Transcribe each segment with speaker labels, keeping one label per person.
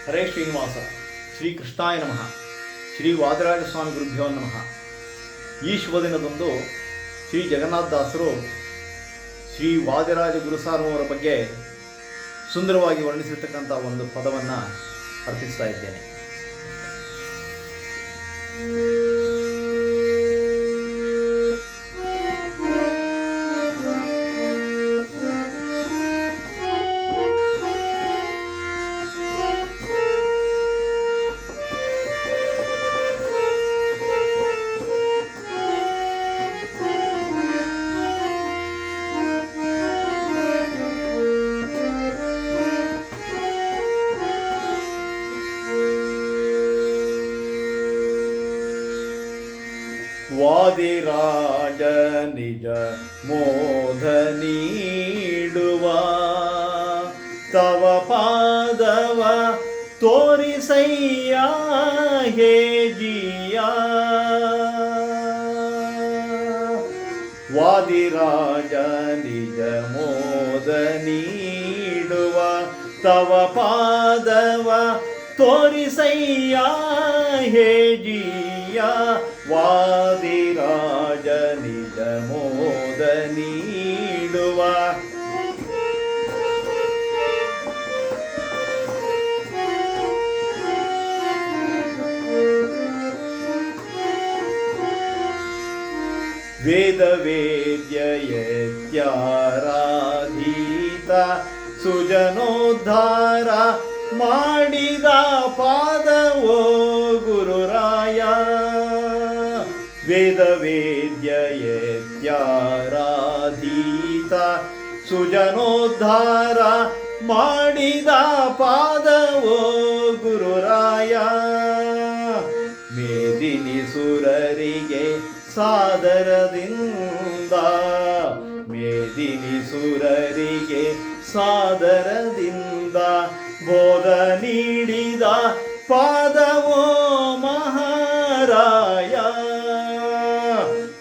Speaker 1: ಹರೇ ಶ್ರೀನಿವಾಸ. ಶ್ರೀ ಕೃಷ್ಣಾಯ ನಮಃ. ಶ್ರೀ ವಾದರಾಜ ಸ್ವಾಮಿ ಗುರುಭ್ಯೋ ನಮಃ. ಈ ಶುಭ ದಿನದಂದು ಶ್ರೀ ಜಗನ್ನಾಥದಾಸರು ಶ್ರೀ ವಾದಿರಾಜ ಗುರುಸಾರ್ವರ ಬಗ್ಗೆ ಸುಂದರವಾಗಿ ವರ್ಣಿಸಿರ್ತಕ್ಕಂಥ ಒಂದು ಪದವನ್ನು ಅರ್ಪಿಸ್ತಾ ಇದ್ದೇನೆ. ವಾದಿರಾಜ ನಿಜ ಮೋದ ನೀಡುವ ತವ ಪಾದವ ತೋರಿಸಯ್ಯ ಹೇ ಜಿಯ. ವಾದಿರಾಜ ನಿಜ ಮೋದ ನೀಡುವ ತವ ಪಾದವ ತೋರಿಸಯ್ಯ ಹೇ ಜಿಯ. ವಾದಿರಾಜ ನಿಜ ಮೋದ ನೀಡುವ ವೇದ ವೇದ್ಯ ಯತ್ಯಾರಾಧೀತ ಸುಜನೋದ್ಧಾರ ಮಾಡಿದ ಪಾದವೋ ಗುರುರಾಯ. ವೇದ ವೇದ್ಯ ಯತ್ಯಾರಾಧೀತ ಸುಜನೋದ್ಧಾರ ಮಾಡಿದ ಪಾದವೋ ಗುರುರಾಯ. ಮೇದಿನಿ ಸುರರಿಗೆ ಸಾದರದಿಂದ ಮೇದಿನಿ ಸುರರಿಗೆ ಸಾದರದಿಂದ ಬೋಧ ನೀಡಿದ ಪಾದವೋ ಮಹಾರಾಯ.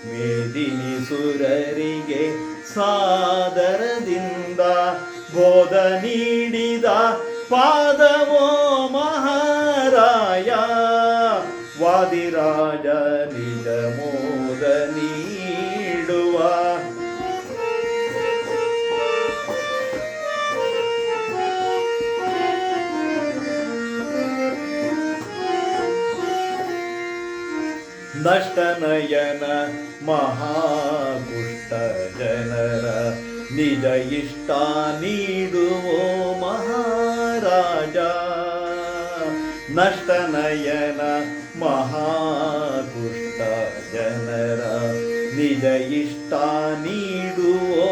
Speaker 1: ಮೇದಿನಿ ಸುರರಿಗೆ ಸಾದರದಿಂದ ಬೋಧ ನೀಡಿದ ಪಾದವೋ ಮಹಾರಾಯ. ವಾದಿರಾಜ ನಿಜ ಮೋದ ನೀಡುವ ನಷ್ಟನಯನ ಮಹಾಕುಷ್ಟ ಜನರ ನಿಜ ಇಷ್ಟ ನೀಡುವೋ ಮಹಾರಾಜ. ನಷ್ಟನಯನ ಮಹಾಕುಷ್ಟ ಜನರ ನಿಜ ಇಷ್ಟ ನೀಡುವೋ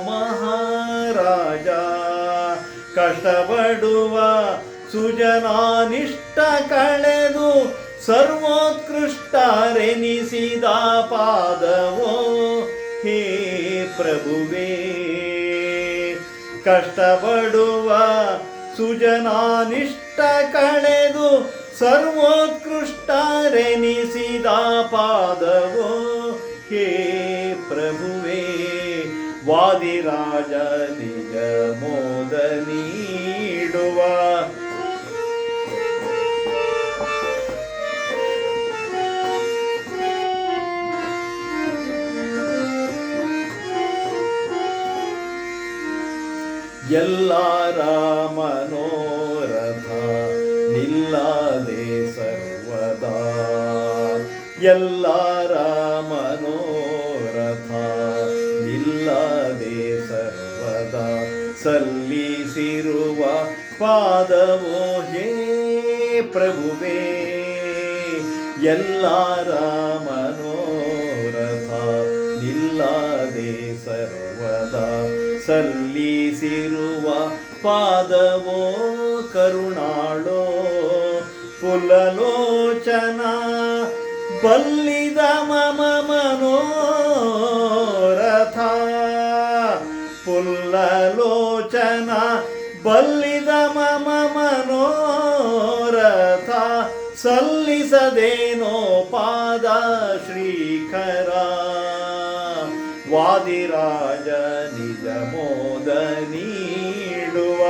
Speaker 1: ಮಹಾರಾಜ. ಕಷ್ಟಪಡುವ ಸುಜನಾನಿಷ್ಟ ಕಳೆದು ಸರ್ವೋತ್ಕೃಷ್ಟರೆನಿಸಿದ ಪಾದವೋ ಹೇ ಪ್ರಭುವೇ. ಕಷ್ಟಪಡುವ ಸುಜನಾನಿಷ್ಟ ಕಳೆದು ಸರ್ವೋತ್ಕೃಷ್ಟರೆನಿಸಿದ ಪಾದವೋ ಹೇ ಪ್ರಭುವೇ. ವಾದಿರಾಜ ನಿಜ ಮೋದ ನೀಡುವ ಎಲ್ಲರ ಮನೋರಥ ನಿಲ್ಲದೆ ಸರ್ವದಾ. ಎಲ್ಲರ ಮನೋರಥ ನಿಲ್ಲದೆ ಸರ್ವದಾ ಸಲ್ಲಿಸಿರುವ ಪಾದವೋ ಹೇ ಪ್ರಭುವೇ. ಎಲ್ಲರ ಮನೋರಥ ನಿಲ್ಲದೆ ಸರ್ವದಾ ಸಲ್ಲಿಸಿರುವ ಪಾದವೋ ಕರುಣಾಳೋ ಪುಲಲೋಚನ ಬಲ್ಲಿದ ಮಮ ಮನೋರಥ. ಪುಲ್ಲಲೋಚನ ಬಲ್ಲಿದ ಮಮ ಮನೋರಥ ಸಲ್ಲಿಸದೇನೋ ಪಾದ ಶ್ರೀಕರ. ವಾದಿರಾಜ ನಿಜ ಮೋದ ನೀಡುವ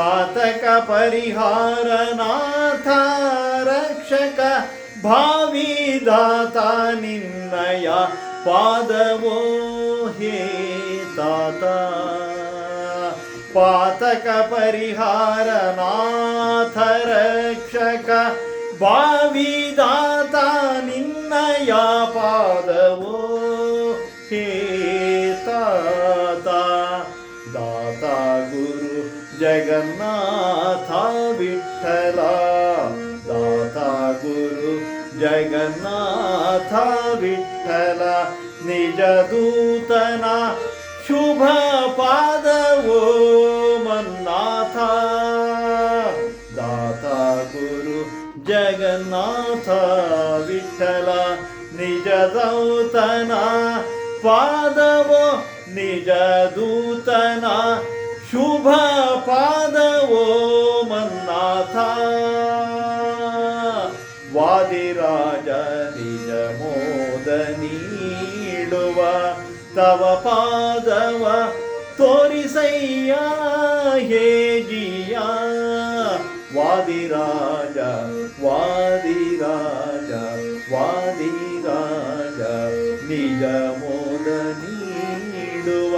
Speaker 1: ಪಾತಕ ಪರಿಹಾರ ನಾಥ ರಕ್ಷಕ ಭಾವಿದಾತ ನಿನ್ನಯ ಪಾದವೋ ಹೇ ತಾತ. ಪಾತಕ ಪರಿಹಾರ ನಾಥ ರಕ್ಷಕ ಭಾವಿದಾತ ನಿನ್ನಯ ಪಾದವೋ ಹೇ ತಾತ. ದಾತ ಗುರು ಜಗನ್ನಾಥ ವಿಠಲ, ದಾತ ಗುರು ಜಗನ್ನಾಥ ವಿಠಲ, ನಿಜ ದೂತನ ಶುಭ ಪಾದವೋ ಮನ್ನಾಥ. ದಾತ ಗುರು ಜಗನ್ನಾಥ ವಿಠಲ, ನಿಜ ದೂತನ ಪಾದವೋ, ನಿಜ ದೂತನ ಶುಭ ಪಾದವೋ ಮನ್ನಾಥ. ವಾದಿರಾಜ ನಿಜ ಮೋದ ನೀಡುವ ತವ ಪಾದವ ತೋರಿಸಯ್ಯ ಹೇ ಜಿಯ. ವಾದಿರಾಜ ವಾದಿರಾಜ ವಾದಿರಾಜ ನಿಜ ಮೋದ ನೀಡುವ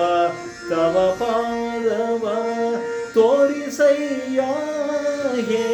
Speaker 1: ತವ ಪಾದವ ತೋರಿಸಯ್ಯ ಹೇ